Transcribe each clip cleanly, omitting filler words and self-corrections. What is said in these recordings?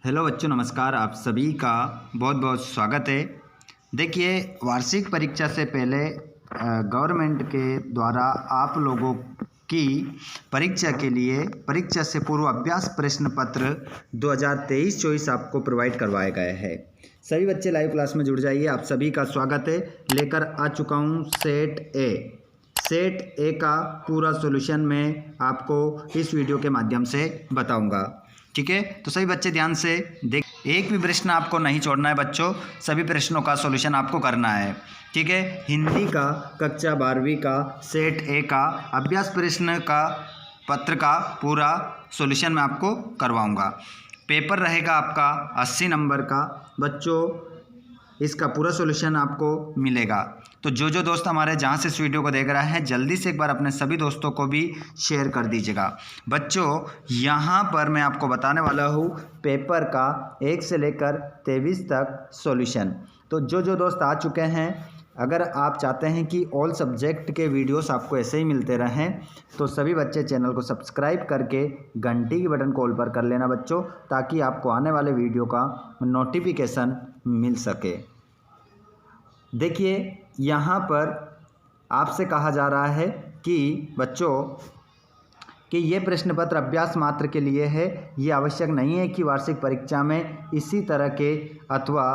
Hello बच्चों, नमस्कार। आप सभी का बहुत बहुत स्वागत है। देखिए, वार्षिक परीक्षा से पहले गवर्नमेंट के द्वारा आप लोगों की परीक्षा के लिए परीक्षा से पूर्व अभ्यास प्रश्न पत्र 2023-24 आपको प्रोवाइड करवाए गए हैं। सभी बच्चे लाइव क्लास में जुड़ जाइए। आप सभी का स्वागत है। लेकर आ चुका हूँ सेट ए का पूरा सॉल्यूशन मैं आपको इस वीडियो के माध्यम से बताऊंगा। ठीक है, तो सभी बच्चे ध्यान से देख। एक भी प्रश्न आपको नहीं छोड़ना है बच्चों, सभी प्रश्नों का सॉल्यूशन आपको करना है। ठीक है, हिंदी का कक्षा 12वीं का सेट ए का अभ्यास प्रश्न का पत्र का पूरा सॉल्यूशन मैं आपको करवाऊंगा। पेपर रहेगा आपका 80 नंबर का बच्चों। इसका पूरा सॉल्यूशन आपको मिलेगा। तो जो दोस्त हमारे जहाँ से इस वीडियो को देख रहे हैं, जल्दी से एक बार अपने सभी दोस्तों को भी शेयर कर दीजिएगा। बच्चों, यहाँ पर मैं आपको बताने वाला हूँ पेपर का 1 से लेकर 23 तक सॉल्यूशन। तो जो दोस्त आ चुके हैं, अगर आप चाहते हैं कि ऑल सब्जेक्ट के वीडियोस आपको ऐसे ही मिलते रहें, तो सभी बच्चे चैनल को सब्सक्राइब करके घंटी की बटन को ऑल पर कर लेना बच्चों, ताकि आपको आने वाले वीडियो का नोटिफिकेशन मिल सके। देखिए, यहाँ पर आपसे कहा जा रहा है कि बच्चों कि ये प्रश्न पत्र अभ्यास मात्र के लिए है। ये आवश्यक नहीं है कि वार्षिक परीक्षा में इसी तरह के अथवा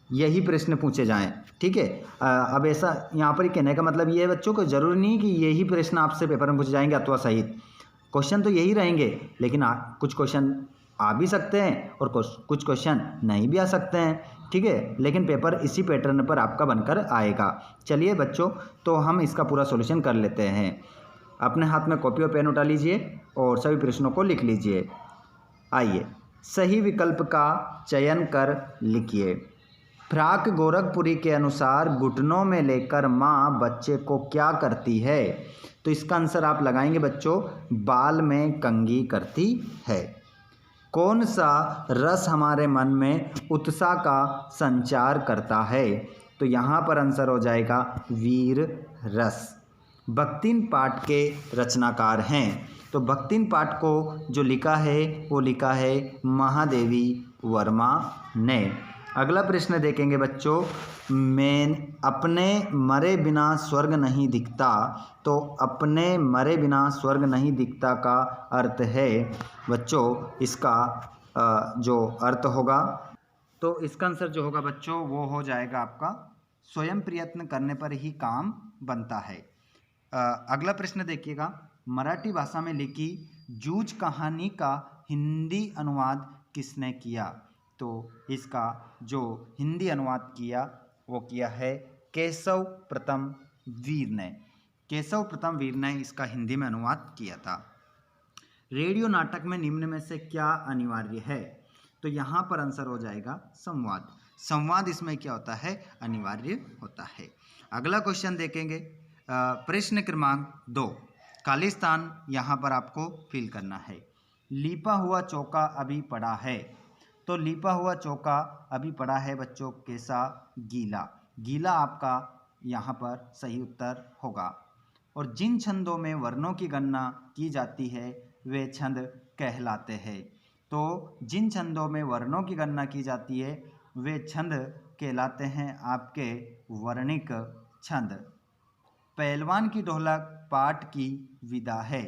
यही प्रश्न पूछे जाएं। ठीक है, अब ऐसा यहाँ पर कहने का मतलब ये है बच्चों को, ज़रूरी नहीं कि यही प्रश्न आपसे पेपर में पूछे जाएंगे अथवा सहित। क्वेश्चन तो यही रहेंगे, लेकिन कुछ क्वेश्चन आ भी सकते हैं और कुछ क्वेश्चन नहीं भी आ सकते हैं। ठीक है, लेकिन पेपर इसी पैटर्न पर आपका बनकर आएगा। चलिए बच्चों, तो हम इसका पूरा सॉल्यूशन कर लेते हैं। अपने हाथ में कॉपी और पेन उठा लीजिए और सभी प्रश्नों को लिख लीजिए। आइए, सही विकल्प का चयन कर लिखिए। फ्राक गोरखपुरी के अनुसार घुटनों में लेकर माँ बच्चे को क्या करती है? तो इसका आंसर आप लगाएंगे बच्चों, बाल में कंघी करती है। कौन सा रस हमारे मन में उत्साह का संचार करता है? तो यहाँ पर आंसर हो जाएगा वीर रस। भक्तिन पाठ के रचनाकार हैं। तो भक्तिन पाठ को जो लिखा है वो लिखा है महादेवी वर्मा ने। अगला प्रश्न देखेंगे बच्चों, मैं अपने मरे बिना स्वर्ग नहीं दिखता। तो अपने मरे बिना स्वर्ग नहीं दिखता का अर्थ है बच्चों, इसका जो अर्थ होगा, तो इसका आंसर जो होगा बच्चों वो हो जाएगा आपका स्वयं प्रयत्न करने पर ही काम बनता है। अगला प्रश्न देखिएगा, मराठी भाषा में लिखी जूझ कहानी का हिंदी अनुवाद किसने किया? तो इसका जो हिंदी अनुवाद किया वो किया है केशव प्रथम वीर ने। केशव प्रथम वीर ने इसका हिंदी में अनुवाद किया था। रेडियो नाटक में निम्न में से क्या अनिवार्य है? तो यहाँ पर आंसर हो जाएगा संवाद। संवाद इसमें क्या होता है? अनिवार्य होता है। अगला क्वेश्चन देखेंगे, प्रश्न क्रमांक 2, खालिस्तान यहाँ पर आपको फिल करना है। लीपा हुआ चौका अभी पड़ा है। तो लीपा हुआ चौका अभी पड़ा है बच्चों कैसा? गीला। गीला आपका यहाँ पर सही उत्तर होगा। और जिन छंदों में वर्णों की गणना की जाती है वे छंद कहलाते हैं। तो जिन छंदों में वर्णों की गणना की जाती है वे छंद कहलाते हैं आपके वर्णिक छंद। पहलवान की ढोलक पाठ की विधा है।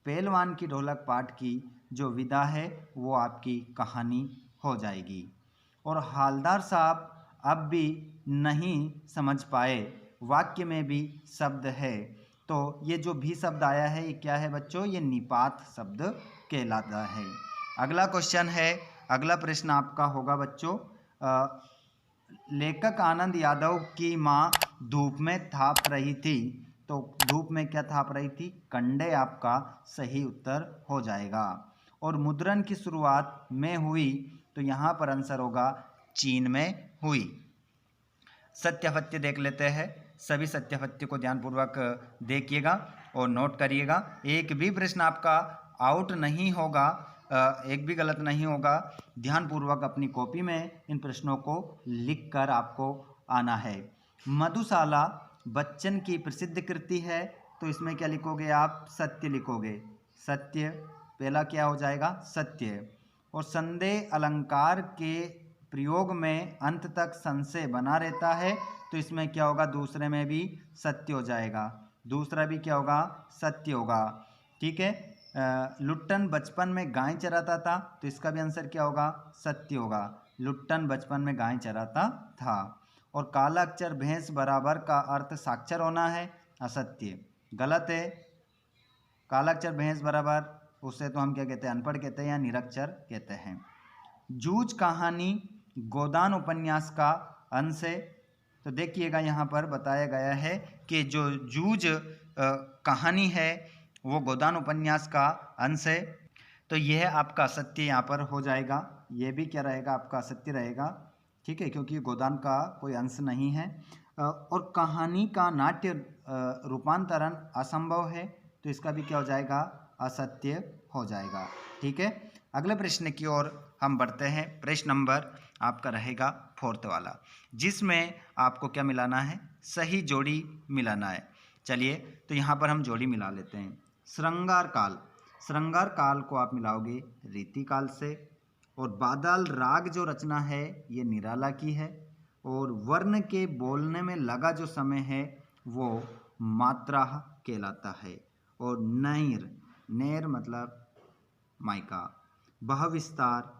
पहलवान की ढोलक पाठ की जो विधा है वो आपकी कहानी हो जाएगी। और हालदार साहब अब भी नहीं समझ पाए, वाक्य में भी शब्द है। तो ये जो भी शब्द आया है ये क्या है बच्चों? ये निपात शब्द कहलाता है। अगला क्वेश्चन है, अगला प्रश्न आपका होगा बच्चों, लेखक आनंद यादव की माँ धूप में थाप रही थी। तो धूप में क्या थाप रही थी? कंडे आपका सही उत्तर हो जाएगा। और मुद्रण की शुरुआत में हुई, तो यहाँ पर आंसर होगा चीन में हुई। सत्यापत्य देख लेते हैं। सभी सत्यापत्य को ध्यानपूर्वक देखिएगा और नोट करिएगा। एक भी प्रश्न आपका आउट नहीं होगा, एक भी गलत नहीं होगा। ध्यानपूर्वक अपनी कॉपी में इन प्रश्नों को लिखकर आपको आना है। मधुशाला बच्चन की प्रसिद्ध कृति है। तो इसमें क्या लिखोगे आप? सत्य लिखोगे। सत्य पहला क्या हो जाएगा? सत्य। और संदेह अलंकार के प्रयोग में अंत तक संशय बना रहता है, तो इसमें क्या होगा, दूसरे में भी सत्य हो जाएगा, दूसरा भी क्या होगा, सत्य होगा। ठीक है। लुट्टन बचपन में गाय चराता था, तो इसका भी आंसर क्या होगा, सत्य होगा। लुट्टन बचपन में गाय चराता था। और काला अक्षर भैंस बराबर का अर्थ साक्षर होना है, असत्य, गलत है। काला अक्षर भैंस बराबर, उसे तो हम क्या कहते हैं, अनपढ़ कहते हैं या निरक्षर कहते हैं। जूझ कहानी गोदान उपन्यास का अंश है। तो देखिएगा यहाँ पर बताया गया है कि जो जूझ कहानी है वो गोदान उपन्यास का अंश है। तो यह आपका असत्य यहाँ पर हो जाएगा, ये भी क्या रहेगा, आपका असत्य रहेगा। ठीक है, क्योंकि गोदान का कोई अंश नहीं है। और कहानी का नाट्य रूपांतरण असंभव है, तो इसका भी क्या हो जाएगा, असत्य हो जाएगा। ठीक है। अगले प्रश्न की ओर हम बढ़ते हैं। प्रश्न नंबर आपका रहेगा 4th वाला, जिसमें आपको क्या मिलाना है, सही जोड़ी मिलाना है। चलिए, तो यहाँ पर हम जोड़ी मिला लेते हैं। श्रृंगार काल, श्रृंगार काल को आप मिलाओगे रीति काल से। और बादल राग जो रचना है ये निराला की है। और वर्ण के बोलने में लगा जो समय है वो मात्रा कहलाता है। और नैर, नैर मतलब माइका। बहुविस्तार,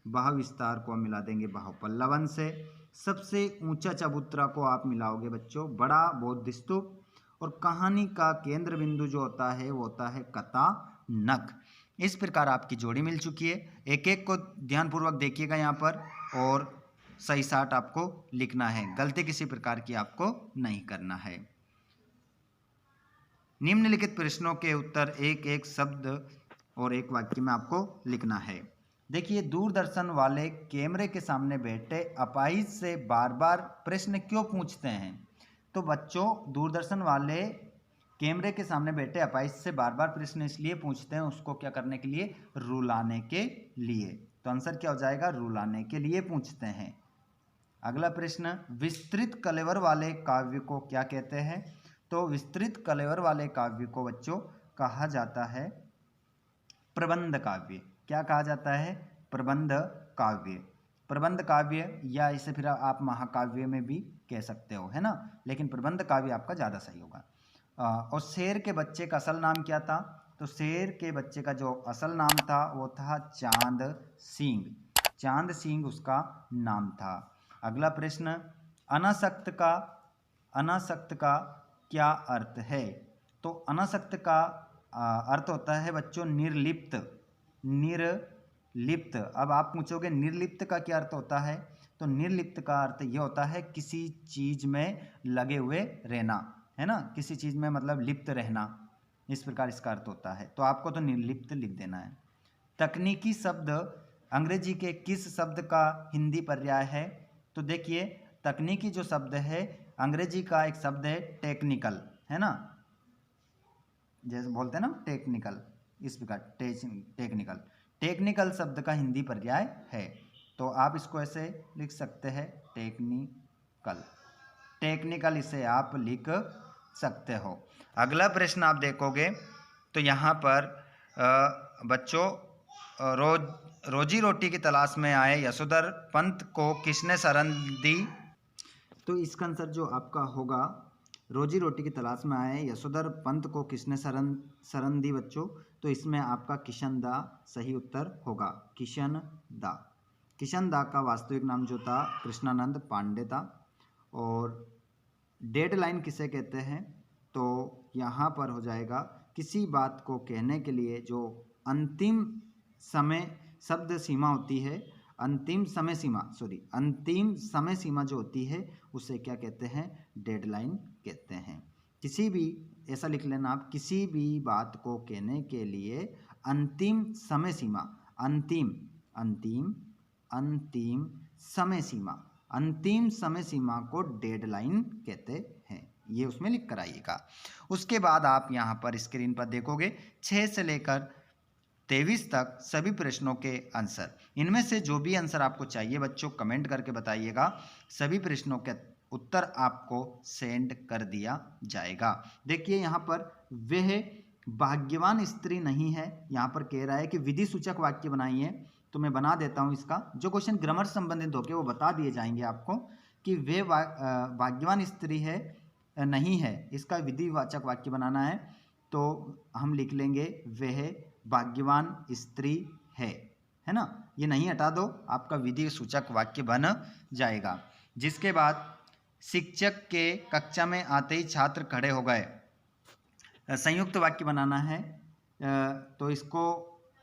बहुविस्तार को हम मिला देंगे बहुपल्लवन से। सबसे ऊंचा चबूतरा को आप मिलाओगे बच्चों बड़ा बौद्ध स्तूप। और कहानी का केंद्र बिंदु जो होता है वो होता है कथानक। इस प्रकार आपकी जोड़ी मिल चुकी है। एक एक को ध्यानपूर्वक देखिएगा यहाँ पर, और सही साट आपको लिखना है, गलती किसी प्रकार की आपको नहीं करना है। निम्नलिखित प्रश्नों के उत्तर एक एक शब्द और एक वाक्य में आपको लिखना है। देखिए, दूरदर्शन वाले कैमरे के सामने बैठे अपाहिज से बार बार प्रश्न क्यों पूछते हैं। तो बच्चों, दूरदर्शन वाले कैमरे के सामने बैठे अपाहिज से बार बार प्रश्न इसलिए पूछते हैं, उसको क्या करने के लिए, रुलाने के लिए। तो आंसर क्या हो जाएगा, रुलाने के लिए पूछते हैं। अगला प्रश्न, विस्तृत कलेवर वाले काव्य को क्या कहते हैं। तो विस्तृत कलेवर वाले काव्य को बच्चों कहा जाता है प्रबंध काव्य। क्या कहा जाता है, प्रबंध काव्य। प्रबंध काव्य, या इसे फिर आप महाकाव्य में भी कह सकते हो, है ना, लेकिन प्रबंध काव्य आपका ज़्यादा सही होगा। और शेर के बच्चे का असल नाम क्या था। तो शेर के बच्चे का जो असल नाम था वो था चांद सिंह। चांद सिंह उसका नाम था। अगला प्रश्न, अनासक्त का, अनासक्त का क्या अर्थ है। तो अनासक्त का अर्थ होता है बच्चों निर्लिप्त, निर्लिप्त। अब आप पूछोगे निर्लिप्त का क्या अर्थ होता है। तो निर्लिप्त का अर्थ यह होता है किसी चीज में लगे हुए रहना, है ना, किसी चीज में मतलब लिप्त रहना, इस प्रकार इसका अर्थ होता है। तो आपको तो निर्लिप्त लिख देना है। तकनीकी शब्द अंग्रेजी के किस शब्द का हिंदी पर्याय है। तो देखिए, तकनीकी जो शब्द है अंग्रेजी का एक शब्द है टेक्निकल, है ना, जैसे बोलते हैं ना टेक्निकल, इस प्रकार टेक्निकल, टेक्निकल शब्द का हिंदी पर्याय है। तो आप इसको ऐसे लिख सकते हैं टेक्निकल, टेक्निकल इसे आप लिख सकते हो। अगला प्रश्न आप देखोगे तो यहाँ पर बच्चों रोजी रोटी की तलाश में आए यशोधर पंत को किसने शरण दी। तो इसका आंसर जो आपका होगा, रोजी रोटी की तलाश में आए यशोधर पंत को किसने शरण दी बच्चों। तो इसमें आपका किशन दा सही उत्तर होगा, किशन दा। किशन दा का वास्तविक नाम जो था कृष्णानंद पांडे था। और डेडलाइन किसे कहते हैं। तो यहाँ पर हो जाएगा किसी बात को कहने के लिए जो अंतिम समय शब्द सीमा होती है, अंतिम समय सीमा जो होती है उसे क्या कहते हैं, डेडलाइन कहते हैं। किसी भी, ऐसा लिख लेना आप, किसी भी बात को कहने के लिए अंतिम समय सीमा, अंतिम समय सीमा को डेडलाइन कहते हैं। ये उसमें लिख कर आइएगा। उसके बाद आप यहाँ पर स्क्रीन पर देखोगे 6 से लेकर 23 तक सभी प्रश्नों के आंसर। इनमें से जो भी आंसर आपको चाहिए बच्चों कमेंट करके बताइएगा। सभी प्रश्नों के उत्तर आपको सेंड कर दिया जाएगा। देखिए यहाँ पर वह भाग्यवान स्त्री नहीं है, यहाँ पर कह रहा है कि विधि सूचक वाक्य बनाइए। तो मैं बना देता हूँ इसका। जो क्वेश्चन ग्रामर संबंधित होके वो बता दिए जाएंगे आपको कि वे भाग्यवान स्त्री है नहीं है, इसका विधिवाचक वाक्य बनाना है। तो हम लिख लेंगे वह भाग्यवान स्त्री है ना। ये नहीं हटा दो, आपका विधि सूचक वाक्य बन जाएगा। जिसके बाद शिक्षक के कक्षा में आते ही छात्र खड़े हो गए, संयुक्त वाक्य बनाना है। तो इसको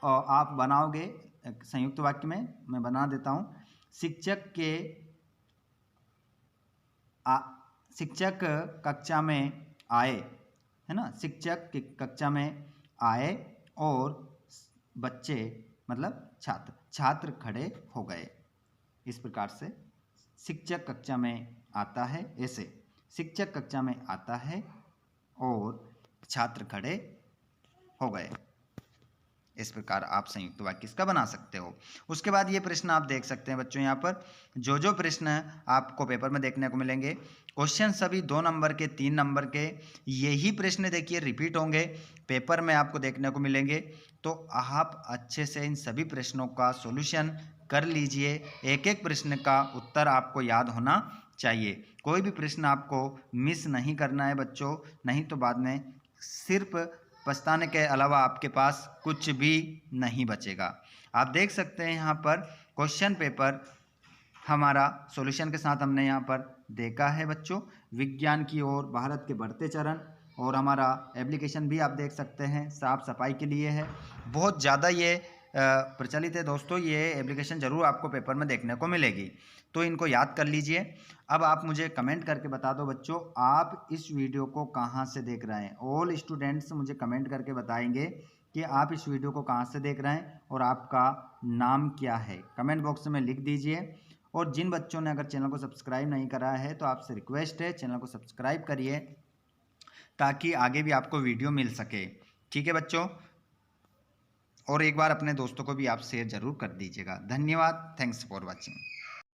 आप बनाओगे संयुक्त वाक्य में, मैं बना देता हूँ। शिक्षक कक्षा में आए, है ना, शिक्षक की कक्षा में आए और बच्चे मतलब छात्र खड़े हो गए। इस प्रकार से शिक्षक कक्षा में आता है, ऐसे शिक्षक कक्षा में आता है और छात्र खड़े हो गए। इस प्रकार आप संयुक्त वाक्य इसका बना सकते हो। उसके बाद ये प्रश्न आप देख सकते हैं बच्चों, यहाँ पर जो प्रश्न आपको पेपर में देखने को मिलेंगे, क्वेश्चन सभी 2 नंबर के 3 नंबर के, यही प्रश्न देखिए रिपीट होंगे पेपर में आपको देखने को मिलेंगे। तो आप अच्छे से इन सभी प्रश्नों का सॉल्यूशन कर लीजिए। एक एक प्रश्न का उत्तर आपको याद होना चाहिए। कोई भी प्रश्न आपको मिस नहीं करना है बच्चों, नहीं तो बाद में सिर्फ पछताने के अलावा आपके पास कुछ भी नहीं बचेगा। आप देख सकते हैं यहाँ पर क्वेश्चन पेपर हमारा सॉल्यूशन के साथ हमने यहाँ पर देखा है बच्चों, विज्ञान की ओर भारत के बढ़ते चरण। और हमारा एप्लीकेशन भी आप देख सकते हैं, साफ सफाई के लिए है, बहुत ज़्यादा ये प्रचलित है दोस्तों। ये एप्लीकेशन ज़रूर आपको पेपर में देखने को मिलेगी, तो इनको याद कर लीजिए। अब आप मुझे कमेंट करके बता दो बच्चों, आप इस वीडियो को कहाँ से देख रहे हैं। ऑल स्टूडेंट्स मुझे कमेंट करके बताएंगे कि आप इस वीडियो को कहाँ से देख रहे हैं और आपका नाम क्या है, कमेंट बॉक्स में लिख दीजिए। और जिन बच्चों ने अगर चैनल को सब्सक्राइब नहीं करा है तो आपसे रिक्वेस्ट है चैनल को सब्सक्राइब करिए, ताकि आगे भी आपको वीडियो मिल सके। ठीक है बच्चों, और एक बार अपने दोस्तों को भी आप शेयर ज़रूर कर दीजिएगा। धन्यवाद, थैंक्स फॉर वॉचिंग।